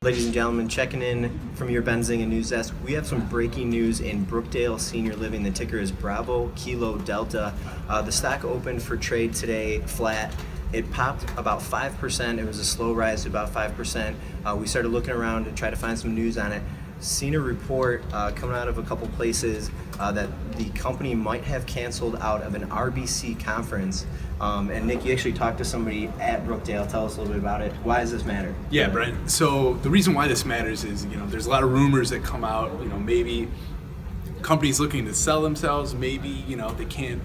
Ladies and gentlemen, checking in from your Benzinga news desk. We have some breaking news in Brookdale Senior Living. The ticker is Bravo Kilo Delta. The stock opened for trade today flat. It popped about 5%. It was a slow rise to about 5%. We started looking around to try to find some news on it. Seen a report coming out of a couple places that the company might have canceled out of an RBC conference. And Nick, you actually talked to somebody at Brookdale. Tell us a little bit about it. Why does this matter? Yeah, Brent. So the reason why this matters is, there's a lot of rumors that come out. Maybe companies looking to sell themselves. Maybe they can't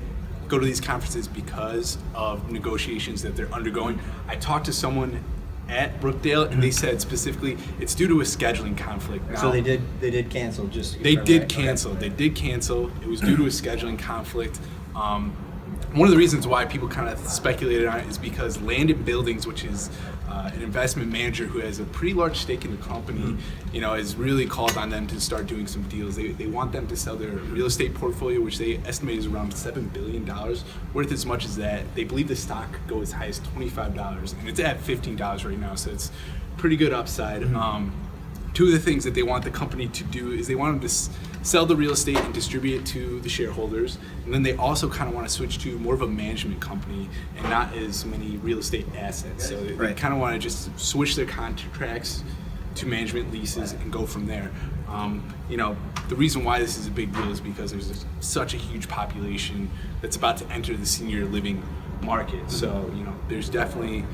go to these conferences because of negotiations that they're undergoing. I talked to someone at Brookdale, and they said specifically it's due to a scheduling conflict. Now, so they did cancel. They did cancel. It was due to a scheduling conflict. One of the reasons why people kind of speculated on it is because Land and Buildings, which is an investment manager who has a pretty large stake in the company, has really called on them to start doing some deals. They want them to sell their real estate portfolio, which they estimate is around $7 billion, worth as much as that. They believe the stock could go as high as $25, and it's at $15 right now, so it's pretty good upside. Two of the things that they want the company to do is they want them to sell the real estate and distribute it to the shareholders, and then they also kind of want to switch to more of a management company and not as many real estate assets. So they kind of want to just switch their contracts to management leases and go from there. The reason why this is a big deal is because there's such a huge population that's about to enter the senior living market. So there's definitely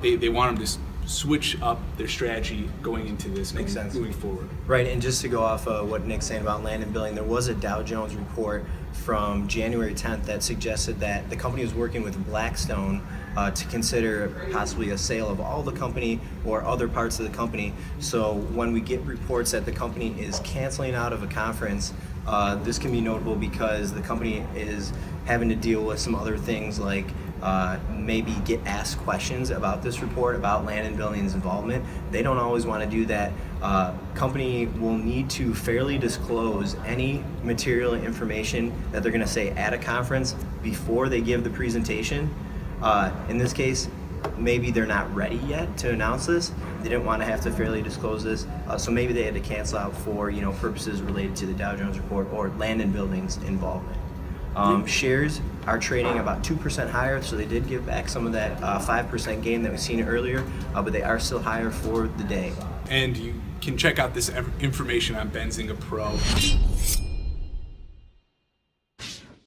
they want them to switch up their strategy going into this. Makes sense. Moving forward. Right, and just to go off what Nick's saying about land and building, there was a Dow Jones report from January 10th that suggested that the company was working with Blackstone to consider possibly a sale of all the company or other parts of the company. So when we get reports that the company is canceling out of a conference, this can be notable because the company is having to deal with some other things like maybe get asked questions about this report, about Land and Buildings involvement. They don't always want to do that. Company will need to fairly disclose any material information that they're going to say at a conference before they give the presentation. In this case, maybe they're not ready yet to announce this. They didn't want to have to fairly disclose this, so maybe they had to cancel out for purposes related to the Dow Jones report or Land and Buildings involvement. Shares are trading about 2% higher, so they did give back some of that 5% gain that we've seen earlier, but they are still higher for the day. And you can check out this information on Benzinga Pro.